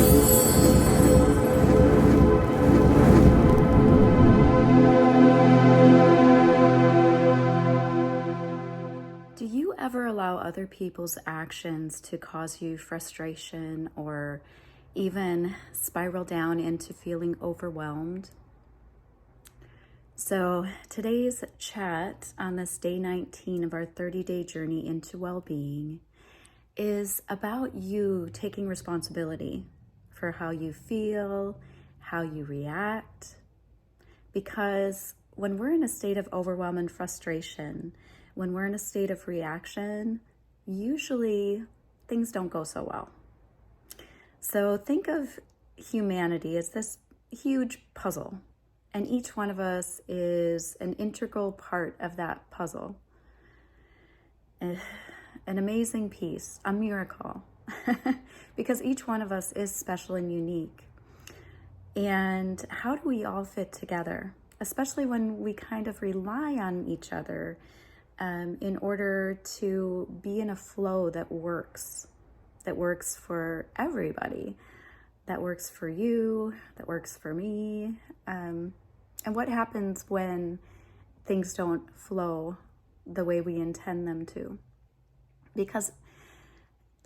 Do you ever allow other people's actions to cause you frustration or even spiral down into feeling overwhelmed? So today's chat on this day 19 of our 30-day journey into well-being is about you taking responsibility for how you feel, how you react. Because when we're in a state of overwhelm and frustration, when we're in a state of reaction, usually things don't go so well. So think of humanity as this huge puzzle, and each one of us is an integral part of that puzzle. An amazing piece, a miracle, because each one of us is special and unique. And how do we all fit together, especially when we kind of rely on each other in order to be in a flow that works for everybody, that works for you, that works for me. And what happens when things don't flow the way we intend them to? Because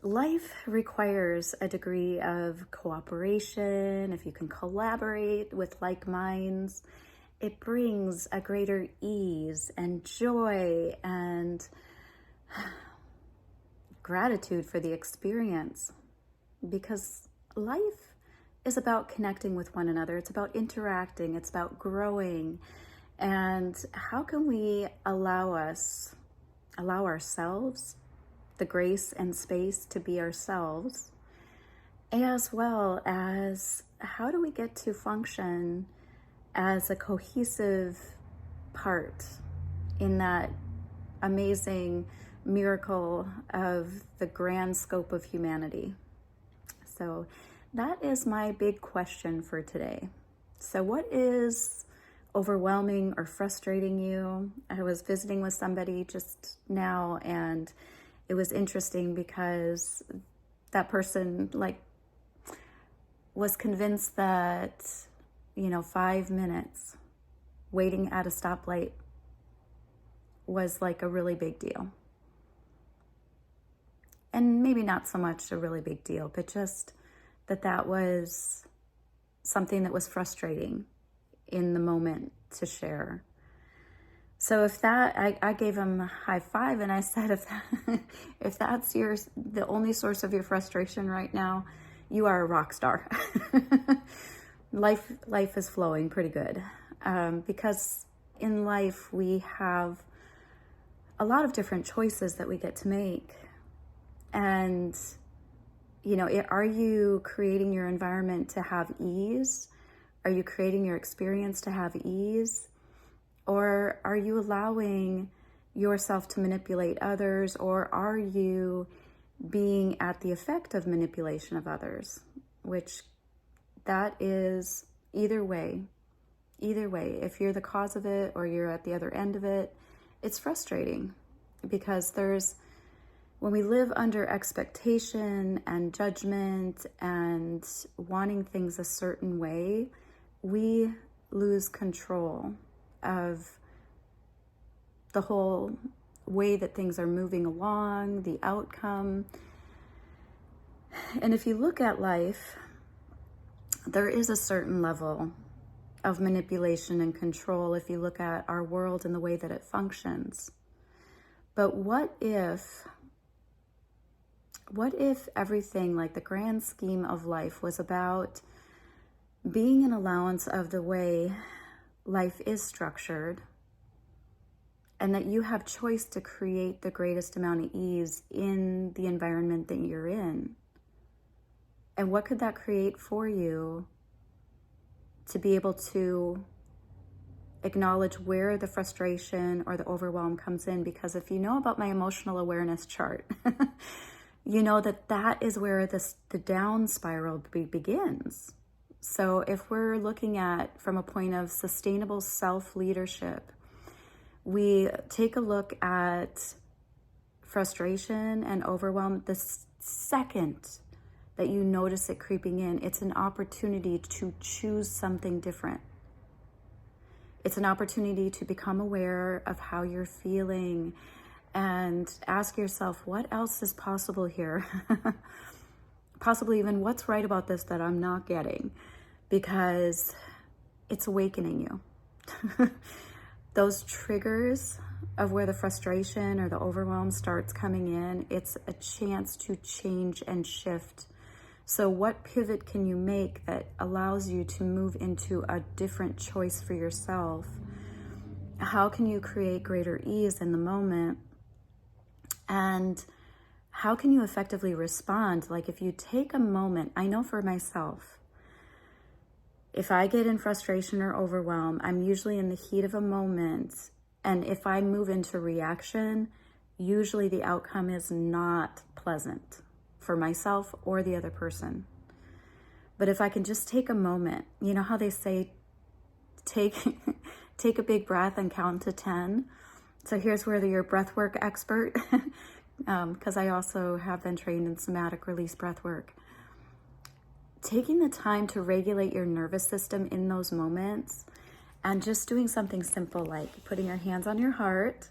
life requires a degree of cooperation. If you can collaborate with like minds, it brings a greater ease and joy and gratitude for the experience, because life is about connecting with one another. It's about interacting. It's about growing. And how can we allow ourselves the grace and space to be ourselves, as well as how do we get to function as a cohesive part in that amazing miracle of the grand scope of humanity? So that is my big question for today. So what is overwhelming or frustrating you? I was visiting with somebody just now, and it was interesting because that person was convinced that 5 minutes waiting at a stoplight was like a really big deal. And maybe not so much a really big deal, but just that was something that was frustrating in the moment to share. So I gave him a high five, and I said, if that's the only source of your frustration right now, you are a rock star. Life is flowing pretty good, because in life we have a lot of different choices that we get to make. And, are you creating your environment to have ease? Are you creating your experience to have ease? Or are you allowing yourself to manipulate others? Or are you being at the effect of manipulation of others? Which that is either way, if you're the cause of it or you're at the other end of it, it's frustrating, because when we live under expectation and judgment and wanting things a certain way, we lose control of the whole way that things are moving along, the outcome. And if you look at life, there is a certain level of manipulation and control if you look at our world and the way that it functions. But what if everything, like the grand scheme of life, was about being an allowance of the way life is structured, and that you have choice to create the greatest amount of ease in the environment that you're in? And what could that create for you to be able to acknowledge where the frustration or the overwhelm comes in? Because if you know about my emotional awareness chart, you know that is where the down spiral begins. So if we're looking at from a point of sustainable self-leadership, we take a look at frustration and overwhelm the second that you notice it creeping in, it's an opportunity to choose something different. It's an opportunity to become aware of how you're feeling and ask yourself, what else is possible here? Possibly even what's right about this that I'm not getting, because it's awakening you. Those triggers of where the frustration or the overwhelm starts coming in, it's a chance to change and shift. So what pivot can you make that allows you to move into a different choice for yourself? How can you create greater ease in the moment? And how can you effectively respond? Like if you take a moment, I know for myself, if I get in frustration or overwhelm, I'm usually in the heat of a moment. And if I move into reaction, usually the outcome is not pleasant for myself or the other person. But if I can just take a moment, you know how they say, take a big breath and count to 10. So here's where you're a breathwork expert, because I also have been trained in somatic release breathwork. Taking the time to regulate your nervous system in those moments and just doing something simple like putting your hands on your heart.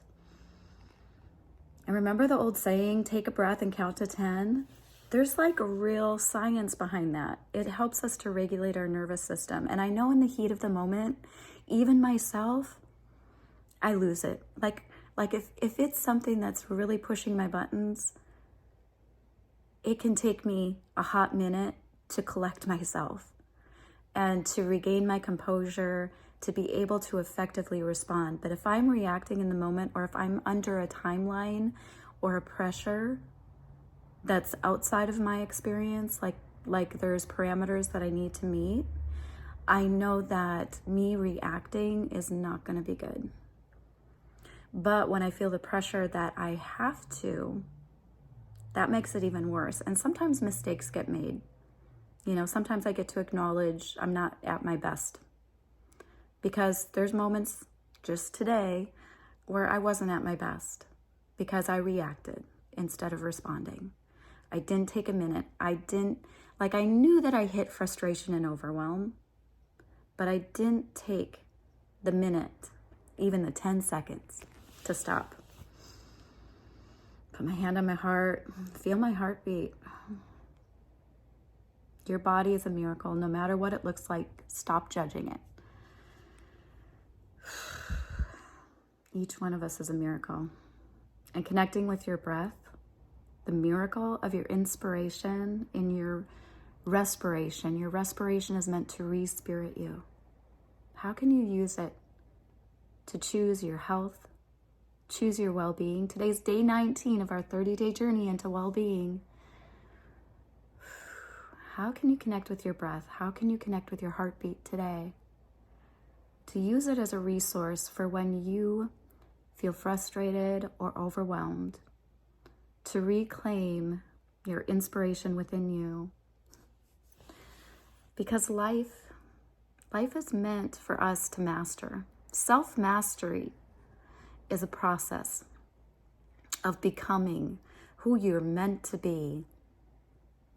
And remember the old saying, take a breath and count to 10? There's like a real science behind that. It helps us to regulate our nervous system. And I know in the heat of the moment, even myself, I lose it. Like if it's something that's really pushing my buttons, it can take me a hot minute to collect myself and to regain my composure, to be able to effectively respond. But if I'm reacting in the moment, or if I'm under a timeline or a pressure that's outside of my experience, like there's parameters that I need to meet, I know that me reacting is not going to be good. But when I feel the pressure that I have to, that makes it even worse. And sometimes mistakes get made. You know, sometimes I get to acknowledge I'm not at my best, because there's moments just today where I wasn't at my best because I reacted instead of responding. I didn't take a minute. I knew that I hit frustration and overwhelm, but I didn't take the minute, even the 10 seconds to stop. Put my hand on my heart, feel my heartbeat. Your body is a miracle. No matter what it looks like, stop judging it. Each one of us is a miracle. And connecting with your breath, the miracle of your inspiration in your respiration. Your respiration is meant to re-spirit you. How can you use it to choose your health, choose your well-being? Today's day 19 of our 30-day journey into well-being. How can you connect with your breath? How can you connect with your heartbeat today? To use it as a resource for when you feel frustrated or overwhelmed, to reclaim your inspiration within you. Because life is meant for us to master. Self-mastery is a process of becoming who you're meant to be,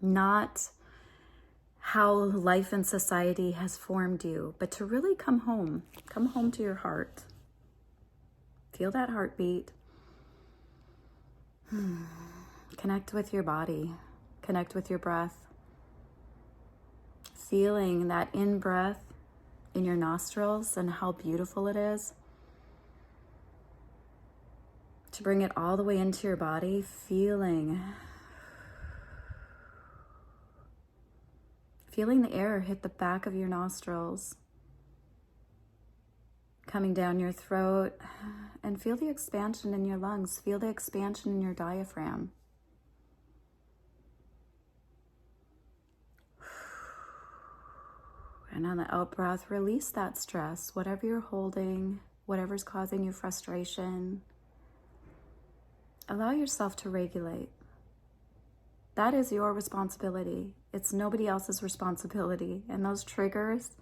not how life and society has formed you, but to really come home to your heart. Feel that heartbeat. Connect with your body, connect with your breath. Feeling that in-breath in your nostrils and how beautiful it is. To bring it all the way into your body, feeling the air hit the back of your nostrils, coming down your throat, and feel the expansion in your lungs. Feel the expansion in your diaphragm. And on the out breath, release that stress, whatever you're holding, whatever's causing you frustration. Allow yourself to regulate. That is your responsibility. It's nobody else's responsibility. And those triggers,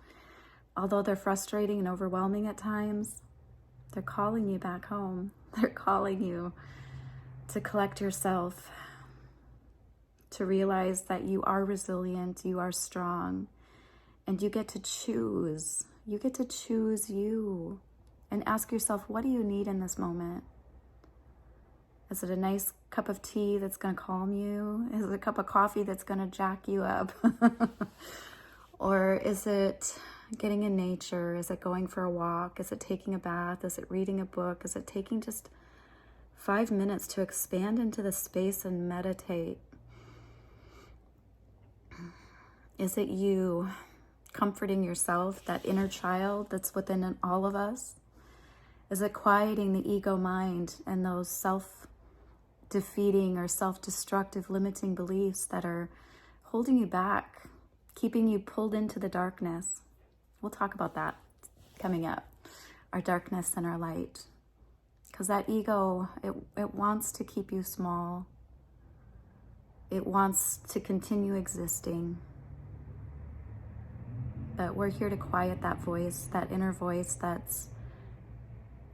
although they're frustrating and overwhelming at times, they're calling you back home. They're calling you to collect yourself, to realize that you are resilient, you are strong, and you get to choose. You get to choose you. And ask yourself, what do you need in this moment? Is it a nice cup of tea that's going to calm you? Is it a cup of coffee that's going to jack you up? Or is it getting in nature? Is it going for a walk? Is it taking a bath? Is it reading a book? Is it taking just 5 minutes to expand into the space and meditate? Is it you comforting yourself, that inner child that's within all of us? Is it quieting the ego mind and those self-defeating or self-destructive limiting beliefs that are holding you back, keeping you pulled into the darkness? We'll talk about that coming up, our darkness and our light. Because that ego, it wants to keep you small. It wants to continue existing. But we're here to quiet that voice, that inner voice that's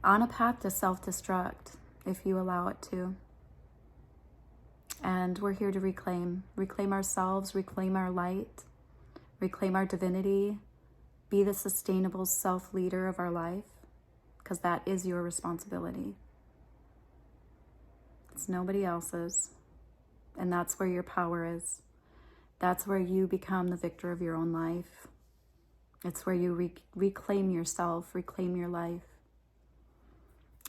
on a path to self-destruct, if you allow it to. And we're here to reclaim ourselves, reclaim our light, reclaim our divinity, be the sustainable self-leader of our life, because that is your responsibility. It's nobody else's. And that's where your power is. That's where you become the victor of your own life. It's where you reclaim yourself, reclaim your life.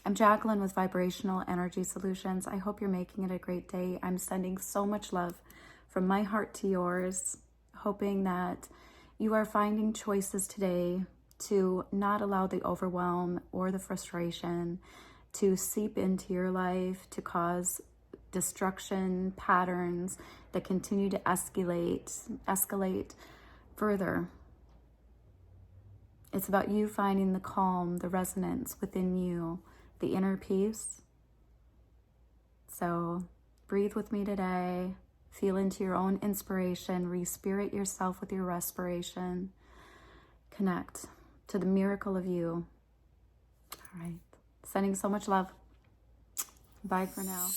I'm Jacqueline with Vibrational Energy Solutions. I hope you're making it a great day. I'm sending so much love from my heart to yours, hoping that you are finding choices today to not allow the overwhelm or the frustration to seep into your life, to cause destruction patterns that continue to escalate further. It's about you finding the calm, the resonance within you, the inner peace. So breathe with me today. Feel into your own inspiration. Re-spirit yourself with your respiration. Connect to the miracle of you. All right. Sending so much love. Bye for now.